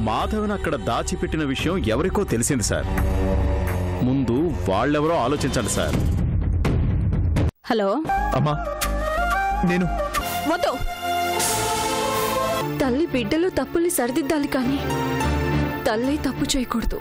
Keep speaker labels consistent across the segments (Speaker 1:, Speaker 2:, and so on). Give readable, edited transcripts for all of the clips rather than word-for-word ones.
Speaker 1: మాధవన్ అక్కడ దాచిపెట్టిన విషయం ఎవరికో తెలిసింది సార్. ముందు వాళ్ళెవరో ఆలోచించండి సార్.
Speaker 2: హలో
Speaker 3: అమ్మా, నేను
Speaker 4: వద్దు. తల్లి బిడ్డలు తప్పుల్ని సరిదిద్దాలి కానీ తల్లి తప్పు చేయకూడదు.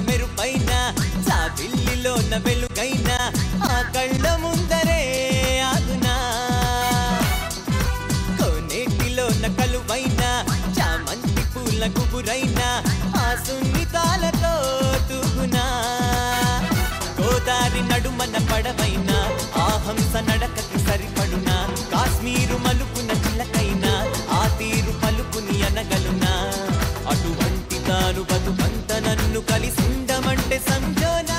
Speaker 5: మెరుపైన చాబిల్లిలో వెలుగైన ఆ కళ్ళ ముందరే ఆగునా, కోనేటిలో కలువైన చామంతి పూల గుబురైన ఆ సున్నితాలతో తూగునా, గోదారి నడుమన పడవైన ఆ హంస నడకకి సరిపడునా, కాశ్మీరు మలుపున చిలకైనా ఆ తీరు పలుకుని అనగలునా, అటువంటి తాను బతుకంత నన్ను కలిసిందమంటే సంజోనా.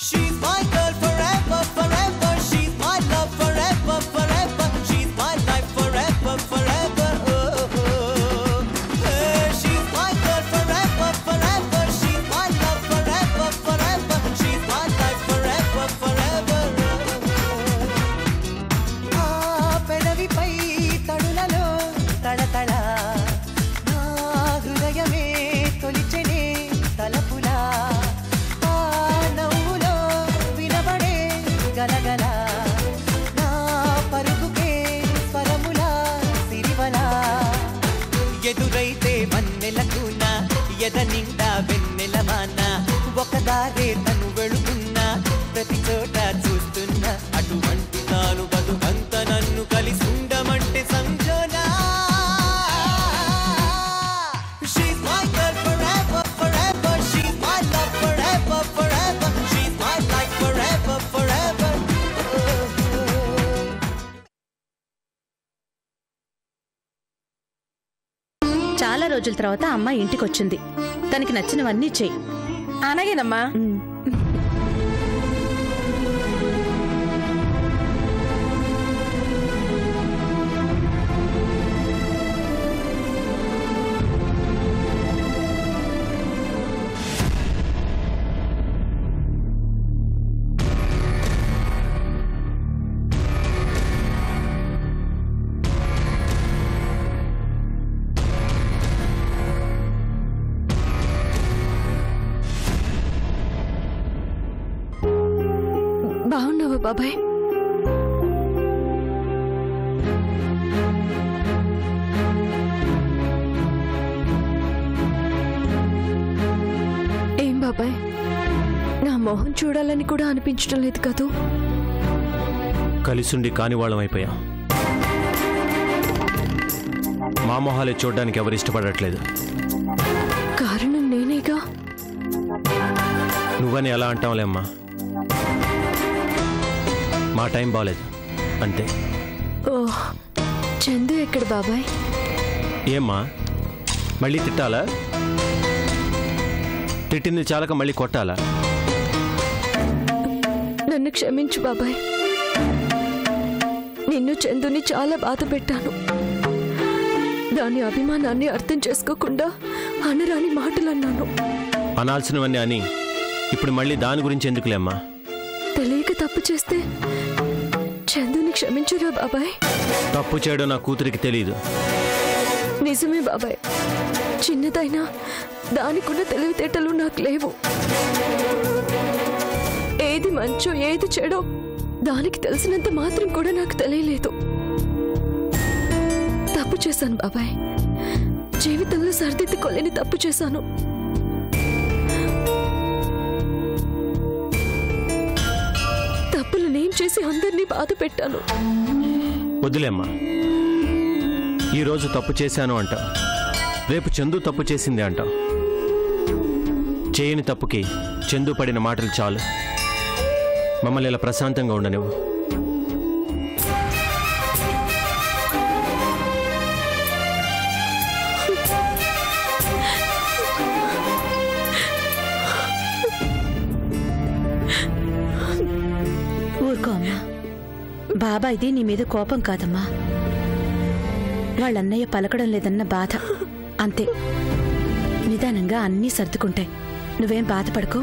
Speaker 5: She's my girl forever, forever. She's my love forever, forever. She's my life forever, forever. Oh, oh. Hey, she's my girl forever, forever. She's my love forever, forever. She's my life forever, forever. Ah, pedavi pai tadulalo tadala. ఎదురైతే మన్నెలకున ఎద నిండా వెన్నెలవాన, ఒకదారే తను వెళుతున్నా ప్రతి చోట చూస్తున్నా, అటువంటి తాను బతుకంత నన్ను కలిసిందమంటే సంజోనా. She's my girl forever, forever. She's my love forever, forever. She's my life forever, forever.
Speaker 2: చాలా రోజుల తర్వాత అమ్మ ఇంటికొచ్చింది. తనకి నచ్చినవన్నీ చెయ్యి.
Speaker 4: అలాగేనమ్మా. బాగున్నావా బాబాయ్? ఏం బాబాయ్, నా మొహం చూడాలని కూడా అనిపించడం లేదు కదూ?
Speaker 6: కలిసుండి కానివాళ్ళం అయిపోయాం. మా మొహాలే చూడడానికి ఎవరు ఇష్టపడట్లేదు.
Speaker 4: కారణం నేనేగా.
Speaker 6: నువ్వని ఎలా అంటావులేమ్మా, మా టైం బాగలేదు అంతే.
Speaker 4: ఓహ్, చందు ఎక్కడ బాబాయ్?
Speaker 6: ఏమ్మా మళ్ళీ తిట్టాలా? తిట్టింది చాలక మళ్ళీ కొట్టాలా?
Speaker 4: నన్ను క్షమించు బాబాయ్. నిన్ను చందుని చాలా బాధ పెట్టాను. దాని అభిమానాన్ని అర్థం చేసుకోకుండా అనరాని మాటలు అన్నాను.
Speaker 6: అనాల్సినవన్నీ అని ఇప్పుడు మళ్ళీ దాని గురించి ఎందుకులేమ్మా?
Speaker 4: తెలియక తప్పు చేస్తే చందుని క్షమించురా బాబాయ్.
Speaker 6: తప్పు చేయడం నా కూతురికి తెలీదు.
Speaker 4: నిజమే బాబాయ్, చిన్నదైనా దానికున్న తెలివితేటలు నాకు లేవు. ఏది మంచో ఏది చెడో దానికి తెలిసినంత మాత్రం కూడా నాకు తెలియలేదు. తప్పు చేశాను బాబాయ్, జీవితంలో సరిదిద్దుకోలేని తప్పు చేశాను. తప్పులు నేను చేసి అందరినీ బాధ పెట్టాను.
Speaker 6: వద్దులేమ్మా, ఈరోజు తప్పు చేశాను అంట, రేపు చందు తప్పు చేసింది అంట. చేయని తప్పుకి చందు పడిన మాటలు చాలు. మమ్మల్ని ఇలా ప్రశాంతంగా ఉండనివ్వు.
Speaker 2: బాబాయిది నీ మీద కోపం కాదమ్మా, వాళ్ళన్నయ్య పలకడం లేదన్న బాధ అంతే. నిదానంగా అన్నీ సర్దుకుంటాయి, నువ్వేం బాధపడుకో.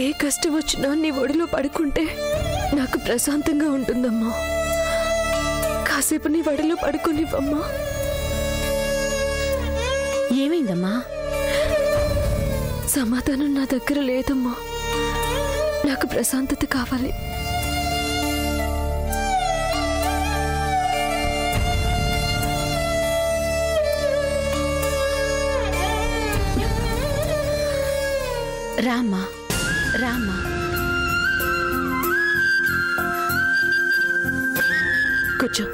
Speaker 4: ఏ కష్టం వచ్చినా నీ ఒడిలో పడుకుంటే నాకు ప్రశాంతంగా ఉంటుందమ్మా. కాసేపు నీ ఒడిలో పడుకోనివ్వమ్మా.
Speaker 2: ఏమైందమ్మా?
Speaker 4: సమాధానం నా దగ్గర లేదమ్మా. నాకు ప్రశాంతత కావాలి.
Speaker 2: రామ్మా, రామ్మా. కూర్చో.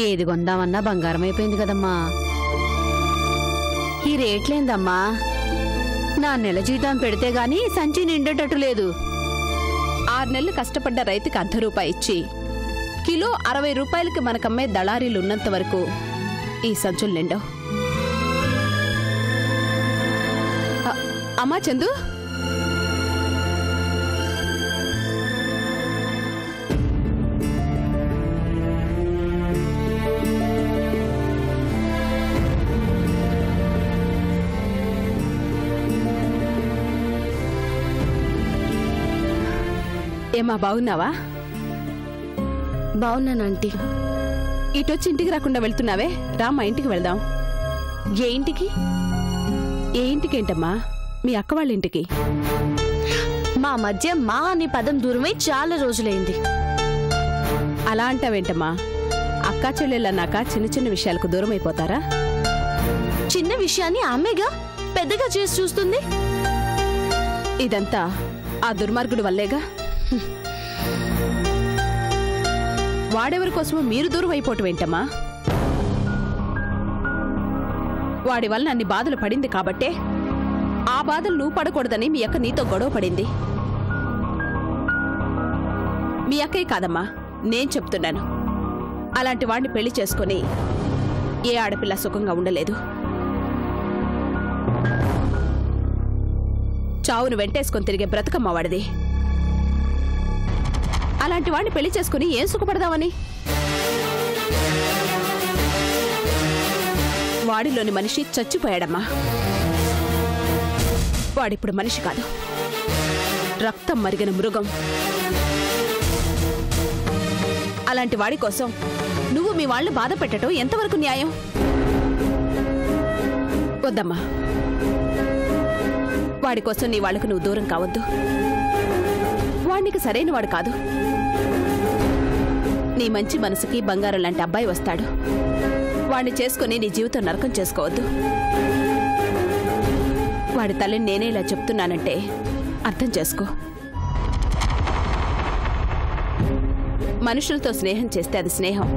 Speaker 7: ఏది కొందామన్నా బంగారం అయిపోయింది కదమ్మా. ఈ రేట్లేందమ్మా? నా నెల జీతం పెడితే గాని సంచి నిండేటట్టు లేదు.
Speaker 8: 6 నెలలు కష్టపడ్డ రైతుకి ₹1 ఇచ్చి కిలో 60 రూపాయలకి మనకమ్మే దళారీలు ఉన్నంత వరకు ఈ సంచులు నిండవు. అమ్మా చందు, ఏమా బాగున్నావా?
Speaker 2: బాగున్నాను ఆంటీ.
Speaker 8: ఇటొచ్చి ఇంటికి రాకుండా వెళ్తున్నావే, రా మా ఇంటికి వెళ్దాం.
Speaker 2: ఏ ఇంటికి?
Speaker 8: ఏ ఇంటికేంటమ్మా? మీ అక్క వాళ్ళ ఇంటికి.
Speaker 2: మా మధ్య మా అనే పదం దూరమై చాలా రోజులైంది.
Speaker 8: అలా అంటావేంటమ్మా? అక్కా చెల్లెళ్ళన్నాక చిన్న చిన్న విషయాలకు దూరం అయిపోతారా?
Speaker 2: చిన్న విషయాన్ని ఆమెగా పెద్దగా చేసి చూస్తుంది.
Speaker 8: ఇదంతా ఆ దుర్మార్గుడు వల్లేగా. వాడెవరి కోసమో మీరు దూరం అయిపోవటం ఏంటమ్మా? వాడి వల్ల అన్ని బాధలు పడింది కాబట్టే ఆ బాధలు నువ్వు పడకూడదని మీ అక్క నీతో గొడవ పడింది. మీ అక్కే కాదమ్మా, నేను చెప్తున్నాను. అలాంటి వాడిని పెళ్లి చేసుకుని ఏ ఆడపిల్ల సుఖంగా ఉండలేదు. చావును వెంటేసుకొని తిరిగే బ్రతుకమ్మ వాడిది. అలాంటి వాడిని పెళ్లి చేసుకుని ఏం సుఖపడదామని? వాడిలోని మనిషి చచ్చిపోయాడమ్మా. వాడిప్పుడు మనిషి కాదు, రక్తం మరిగిన మృగం. అలాంటి వాడి కోసం నువ్వు మీ వాళ్ళని బాధ పెట్టడం ఎంతవరకు న్యాయం? వద్దమ్మా, వాడి కోసం నీ వాళ్లకు నువ్వు దూరం కావద్దు. వాడికి సరైన వాడు కాదు. నీ మంచి మనసుకి బంగారం లాంటి అబ్బాయి వస్తాడు. వాడిని చేసుకుని నీ జీవితం నరకం చేసుకోవద్దు. వాడి తల్లిని నేనే ఇలా చెప్తున్నానంటే అర్థం చేసుకో. మనుషులతో స్నేహం చేస్తే అది స్నేహం,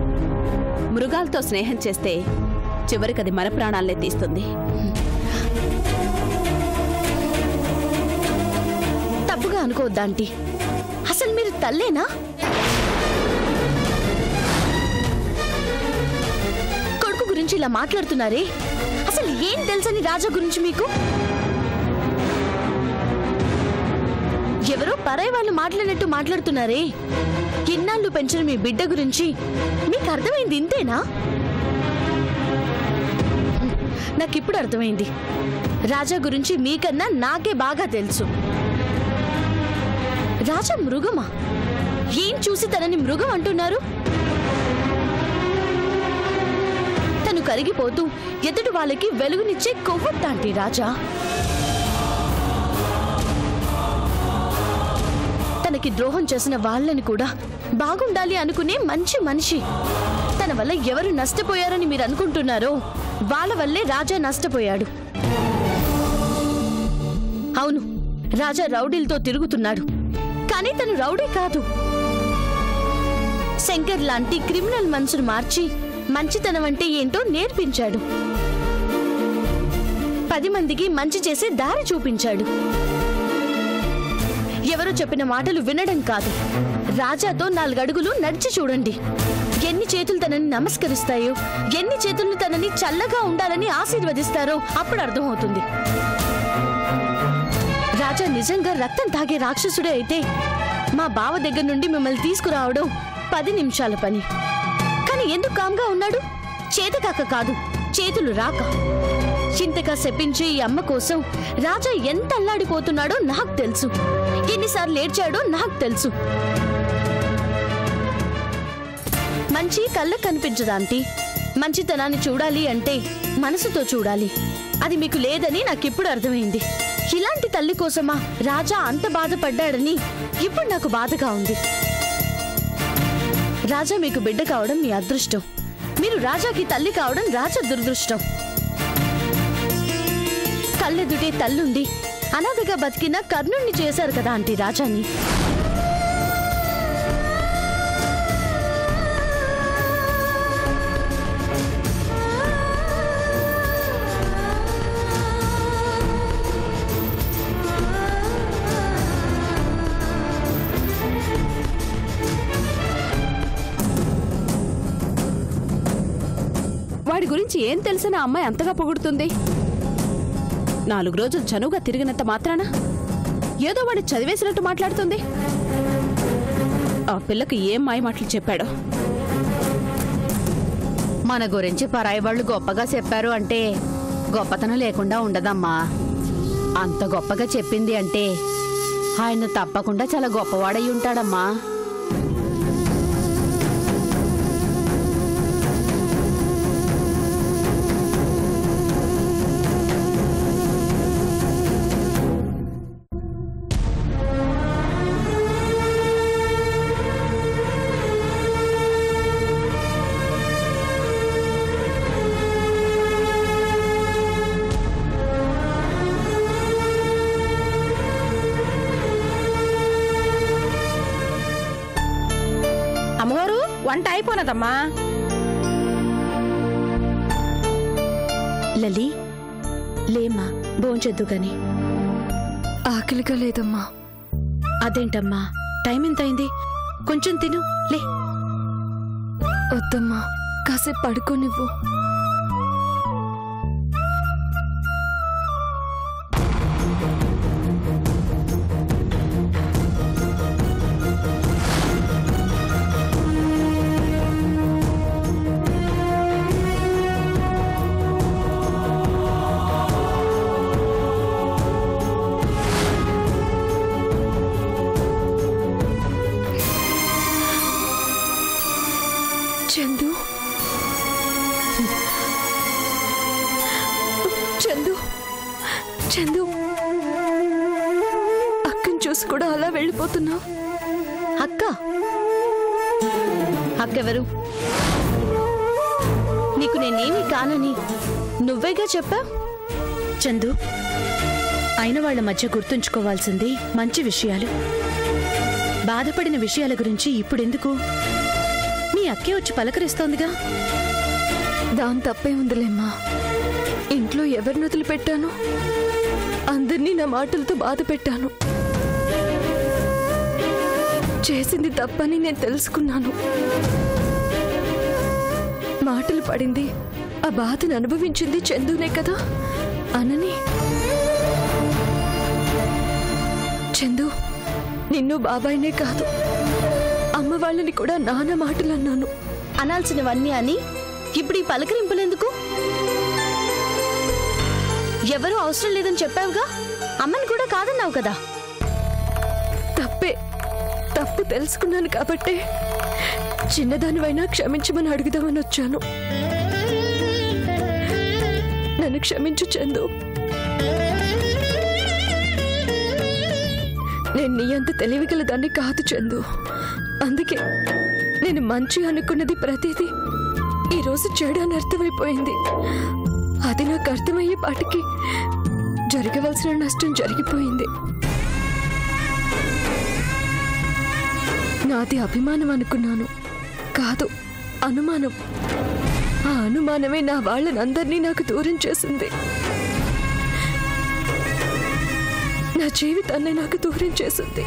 Speaker 8: మృగాలతో స్నేహం చేస్తే చివరికి అది మన ప్రాణాలనే తీస్తుంది.
Speaker 2: తప్పుగా అనుకోవద్దా ఆంటీ? అసలు మీరు తల్లేనా? కొడుకు గురించి ఇలా మాట్లాడుతున్నారే, అసలు ఏం తెలుసని రాజా గురించి మీకు? ఎవరో పరాయి వాళ్ళు మాట్లాడినట్టు మాట్లాడుతున్నారే. ఇన్నాళ్ళు పెంచిన మీ బిడ్డ గురించి మీకు అర్థమైంది ఇంతేనా? నాకిప్పుడు అర్థమైంది. రాజా గురించి మీకన్నా నాకే బాగా తెలుసు. రాజా మృగమా? ఏం చూసి తనని మృగం అంటున్నారు? తను కరిగిపోతూ ఎదుటి వాళ్ళకి వెలుగునిచ్చే కొవ్వొత్తాంటి రాజా. తనకి ద్రోహం చేసిన వాళ్ళని కూడా బాగుండాలి అనుకునే మంచి మనిషి. తన తన వల్ల ఎవరు నష్టపోయారని మీరు అనుకుంటున్నారో వాళ్ళ వల్లే రాజా నష్టపోయాడు. అవును, రాజా రౌడీలతో తిరుగుతున్నాడు, కానీ తను రౌడీ కాదు. శంకర్ లాంటి క్రిమినల్ మనసును మార్చి మంచితనం అంటే ఏంటో నేర్పించాడు. 10 మందికి మంచి చేసే దారి చూపించాడు. ఎవరో చెప్పిన మాటలు వినడం కాదు, రాజాతో 4 అడుగులు నడిచి చూడండి. ఎన్ని చేతులు తనని నమస్కరిస్తాయో, ఎన్ని చేతులు తనని చల్లగా ఉండాలని ఆశీర్వదిస్తారో అప్పుడు అర్థమవుతుంది. రాజా నిజంగా రక్తం తాగే రాక్షసుడే అయితే మా బావ దగ్గర నుండి మిమ్మల్ని తీసుకురావడం 10 నిమిషాల పని. కానీ ఎందుకు కామ్గా ఉన్నాడు? చేతకాక కాదు, చేతులు రాక. చింతగా శపించే ఈ అమ్మ కోసం రాజా ఎంత అల్లాడిపోతున్నాడో నాకు తెలుసు. ఎన్నిసార్లు ఏడ్చాడో నాకు తెలుసు. మంచి కళ్ళకు కనిపించదాంటి. మంచితనాన్ని చూడాలి అంటే మనసుతో చూడాలి. అది మీకు లేదని నాకిప్పుడు అర్థమైంది. ఇలాంటి తల్లి కోసమా రాజా అంత బాధపడ్డాడని ఇప్పుడు నాకు బాధగా ఉంది. రాజా మీకు బిడ్డ కావడం మీ అదృష్టం. మీరు రాజాకి తల్లి కావడం రాజా దురదృష్టం. కళ్ళెదుటే తల్లుండి అనాథగా బతికిన కర్ణుణ్ణి చేశారు కదా ఆంటీ రాజాని.
Speaker 8: వాడి గురించి ఏం తెలిసిన అమ్మాయి అంతగా పొగుడుతుంది? 4 రోజులు చనువుగా తిరిగినంత మాత్రాన ఏదో వాడి చదివేసినట్టు మాట్లాడుతుంది. ఆ పిల్లకి ఏం మాయ మాటలు చెప్పాడో.
Speaker 7: మన గురించి పరాయి వాళ్ళు గొప్పగా చెప్పారు అంటే గొప్పతనం లేకుండా ఉండదమ్మా. అంత గొప్పగా చెప్పింది అంటే ఆయన తప్పకుండా చాలా గొప్పవాడై ఉంటాడమ్మా.
Speaker 8: అమ్మగారు, వంట అయిపోనదమ్మా.
Speaker 2: లలి, లేమ్మా, భోంచొద్దు గాని.
Speaker 4: ఆకలిగా లేదమ్మా.
Speaker 2: అదేంటమ్మా, టైం ఎంత అయింది? కొంచెం తిను, లే.
Speaker 4: వద్దమ్మా, కాసేపు పడుకోనివ్వు. చందు, చందు, చందు, అక్కని చూసి కూడా అలా వెళ్ళిపోతున్నావు.
Speaker 2: అక్క? అక్కెవరు? నీకు నేనేమీ కానని నువ్వేగా చెప్పా. చందు, అయిన వాళ్ల మధ్య గుర్తుంచుకోవాల్సింది మంచి విషయాలు. బాధపడిన విషయాల గురించి ఇప్పుడెందుకు? మీ అక్కే వచ్చి పలకరిస్తోందిగా.
Speaker 4: దాని తప్పే ఉందిలేమ్మా. ఇంట్లో ఎవరిని వదిలిపెట్టాను? అందరినీ నా మాటలతో బాధ పెట్టాను. చేసింది తప్పని నేను తెలుసుకున్నాను. మాటలు పడింది, ఆ బాధను అనుభవించింది చందునే కదా అనని. చందు, నిన్ను బాబాయినే కాదు, అమ్మ వాళ్ళని కూడా నాన్న మాటలు అన్నాను.
Speaker 2: అనాల్సినవన్నీ అని ఇప్పుడు ఈ పలకరింపులెందుకు? ఎవరూ అవసరం లేదని చెప్పావుగా. అమ్మని కూడా కాదన్నావు కదా.
Speaker 4: తప్పే, తప్పు తెలుసుకున్నాను కాబట్టే చిన్నదానివైనా క్షమించమని అడుగుదామని వచ్చాను. నన్ను క్షమించు చందు. నేను నీ అంత తెలివిగలదాన్ని కాదు చందు. అందుకే నేను మంచి అనుకున్నది ప్రతిదీ ఈరోజు చెడు అని అర్థమైపోయింది. అది నాకు అర్థమయ్యే పాటికి జరగవలసిన నష్టం జరిగిపోయింది. నాది అభిమానం అనుకున్నాను, కాదు అనుమానం. ఆ అనుమానమే నా వాళ్ళనందరినీ నాకు దూరం చేసింది. నా జీవితాన్ని నాకు దూరం చేసింది.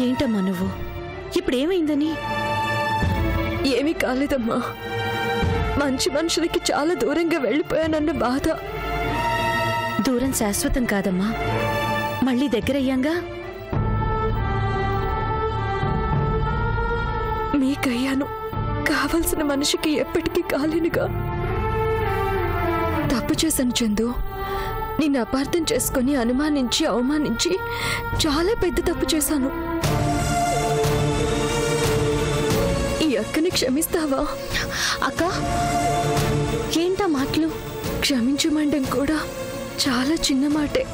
Speaker 2: ఏంటమ్మా నువ్వు? ఇప్పుడేమైందని?
Speaker 4: ఏమీ కాలేదమ్మా. మంచి మనుషులకి చాలా దూరంగా వెళ్ళిపోయానన్న బాధ.
Speaker 2: దూరం శాశ్వతం కాదమ్మా, మళ్ళీ దగ్గరయ్యాంగా.
Speaker 4: మీకయ్యాను, కావలసిన మనిషికి ఎప్పటికీ కాలేనుగా. తప్పు చేశాను చందు. నిన్ను అపార్థం చేసుకుని అనుమానించి అవమానించి చాలా పెద్ద తప్పు చేశాను. ఈ అక్కని క్షమిస్తావా?
Speaker 2: అక్క, ఏంటా మాటలు?
Speaker 4: క్షమించమండం కూడా చాలా చిన్న మాటే.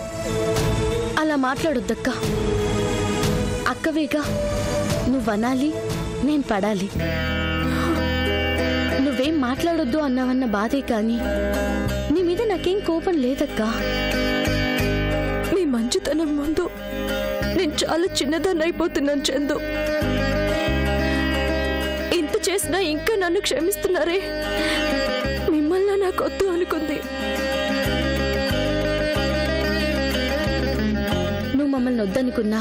Speaker 2: అలా మాట్లాడొద్దక్క. అక్కవేగా, నువ్వనాలి, నేను పడాలి. నువ్వేం మాట్లాడొద్దు అన్నావన్న బాధే కాని నీ మీద నాకేం కోపం లేదక్క.
Speaker 4: మీ మంచితనం ముందు నేను చాలా చిన్నదాన్ని అయిపోతున్నాను చందు. ఇంత చేసినా ఇంకా నన్ను క్షమిస్తున్నారే. మిమ్మల్ని నాకు వద్దు అనుకుంది.
Speaker 2: నువ్వు మమ్మల్ని వద్దనుకున్నా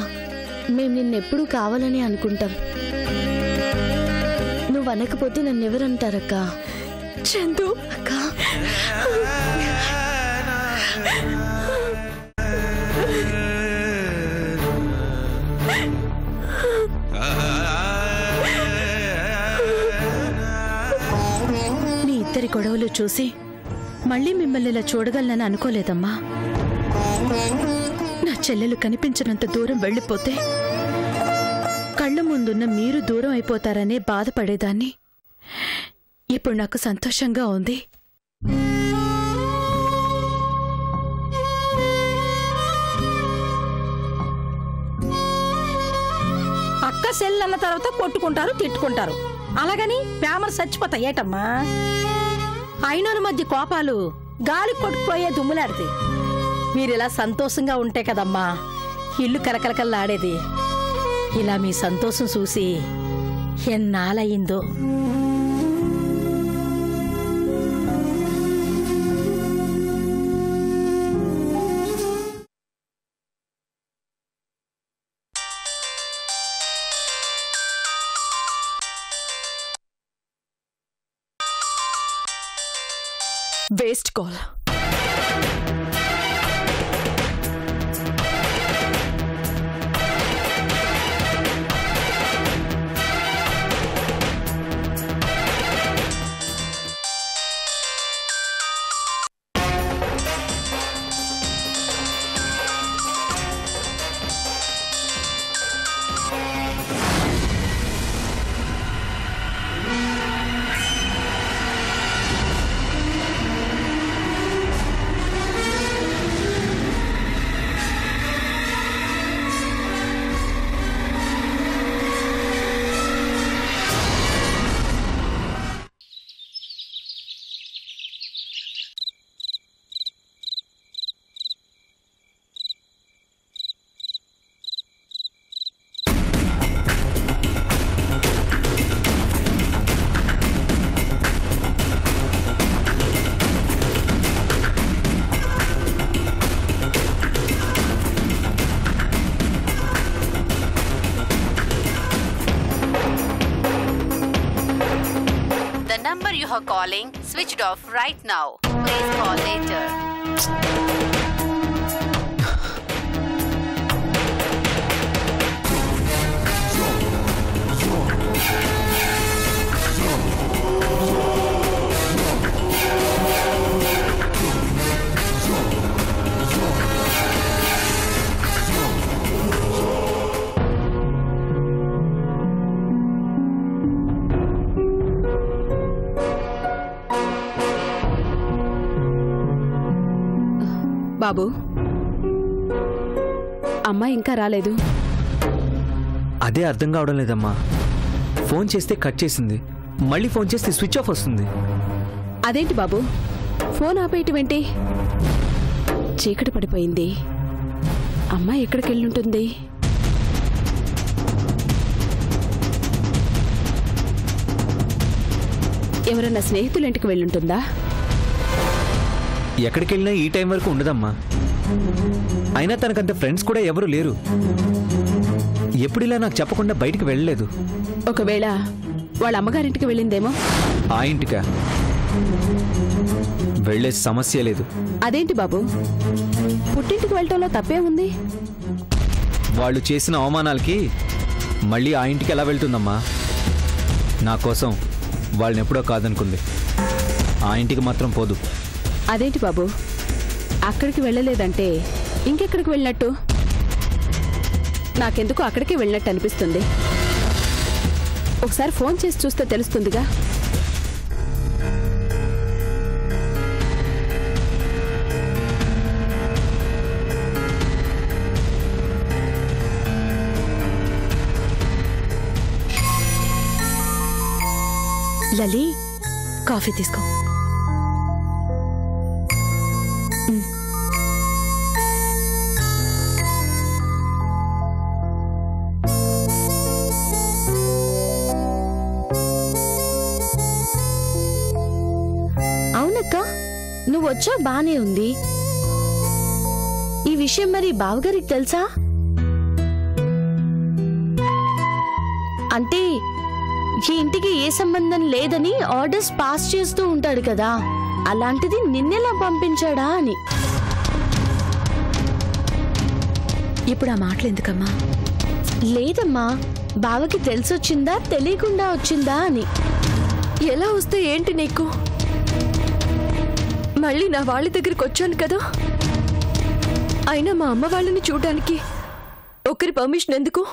Speaker 2: మేము నిన్నెప్పుడూ కావాలని అనుకుంటాం. నువ్వు అనకపోతే నన్నెవరంటారక్క?
Speaker 4: చందు
Speaker 2: అక్క,
Speaker 8: మీ ఇద్దరి గొడవలు చూసి మళ్ళీ మిమ్మల్ని ఇలా చూడగలనని అనుకోలేదమ్మా. నా చెల్లెలు కనిపించినంత దూరం వెళ్ళిపోతే కళ్ళ ముందున్న మీరు దూరం అయిపోతారనే బాధపడేదాన్ని. ఇప్పుడు నాకు సంతోషంగా ఉంది.
Speaker 9: అక్క సెల్ అన్న తర్వాత కొట్టుకుంటారు, తిట్టుకుంటారు. అలాగని ప్రేమలు చచ్చిపోతాయి ఏటమ్మా? అయినోని మధ్య కోపాలు గాలి కొట్టుకుపోయే దుమ్ములాడితే మీరిలా సంతోషంగా ఉంటే కదమ్మా ఇల్లు కలకలకల్లాడేది. ఇలా మీ సంతోషం చూసి ఎన్నాళ్ళయిందో.
Speaker 4: Waste call.
Speaker 7: The number you are calling switched off right now. Please call later.
Speaker 8: బాబు, అమ్మాయి ఇంకా రాలేదు.
Speaker 3: అదే అర్థం కావడం లేదమ్మా. ఫోన్ చేస్తే కట్ చేసింది, మళ్ళీ ఫోన్ చేస్తే స్విచ్ ఆఫ్ వస్తుంది.
Speaker 8: అదేంటి బాబు, ఫోన్ ఆపేయటమేంటి? చీకటి పడిపోయింది. అమ్మాయి ఎక్కడికి వెళ్ళుంటుంది? ఎవరన్నా స్నేహితుల ఇంటికి వెళ్ళుంటుందా?
Speaker 3: ఎక్కడికి వెళ్ళినా ఈ టైం వరకు ఉండదమ్మా. అయినా తనకంత ఫ్రెండ్స్ కూడా ఎవరు లేరు. ఎప్పుడిలా నాకు చెప్పకుండా బయటికి వెళ్ళలేదు.
Speaker 8: ఒకవేళ వాళ్ళ అమ్మగారింటికి వెళ్ళిందేమో.
Speaker 3: ఆ ఇంటికా? వెళ్ళే సమస్య లేదు.
Speaker 8: అదేంటి బాబు, పుట్టింటికి వెళ్ళటంలో తప్పే ఉంది?
Speaker 3: వాళ్ళు చేసిన అవమానాలకి మళ్ళీ ఆ ఇంటికి ఎలా వెళ్తుందమ్మా? నా కోసం వాళ్ళని ఎప్పుడో కాదనుకుంది. ఆ ఇంటికి మాత్రం పోదు.
Speaker 8: అదేంటి బాబు, అక్కడికి వెళ్ళలేదంటే ఇంకెక్కడికి వెళ్ళినట్టు? నాకెందుకు అక్కడికి వెళ్ళినట్టు అనిపిస్తుంది. ఒకసారి ఫోన్ చేసి చూస్తే తెలుస్తుందిగా.
Speaker 4: లలి, కాఫీ తీసుకో.
Speaker 2: అవునక్క, నువ్వు వచ్చా బానే ఉంది. ఈ విషయం మరి బావగారికి తెలుసా? అంటే ఈ ఇంటికి ఏ సంబంధం లేదని ఆర్డర్స్ పాస్ చేస్తూ ఉంటాడు కదా, అలాంటిది నిన్నెలా పంపించాడా అని.
Speaker 4: ఇప్పుడు ఆ మాటలు ఎందుకమ్మా?
Speaker 2: లేదమ్మా, బావకి తెలిసొచ్చిందా తెలియకుండా వచ్చిందా అని.
Speaker 4: ఎలా వస్తే ఏంటి నీకు? మళ్ళీ నా వాళ్ళ దగ్గరికి వచ్చాను కదా. అయినా మా అమ్మ వాళ్ళని చూడడానికి ఒకరి పర్మిషన్ ఎందుకు?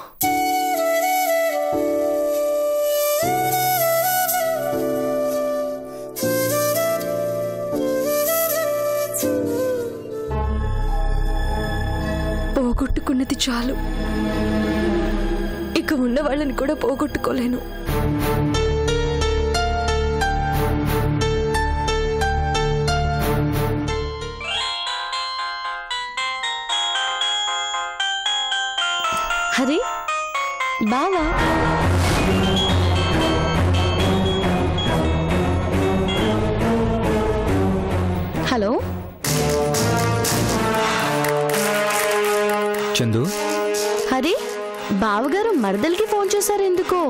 Speaker 4: పోగొట్టుకున్నది చాలు, ఇక ఉన్న వాళ్ళని కూడా పోగొట్టుకోలేను.
Speaker 2: హరి, బావా హలో.
Speaker 3: చందు,
Speaker 2: హరి, బావగారు మరదలకి ఫోన్ చేశారు ఎందుకో?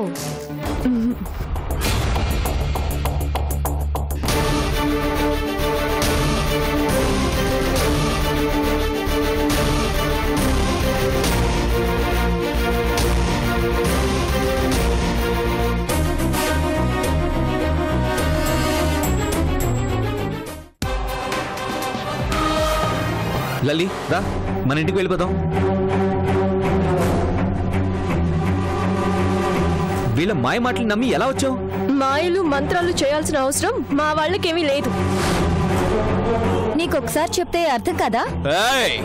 Speaker 3: లలి రా, మన ఇంటికి వెళ్ళిపోదాం. వీళ్ళ మాయ మాటలు నమ్మి ఎలా వచ్చావు?
Speaker 4: మాయలు మంత్రాలు చేయాల్సిన అవసరం మా వాళ్ళకేమీ లేదు. నీకొకసారి చెప్తే అర్థం కదా?
Speaker 3: ఏయ్!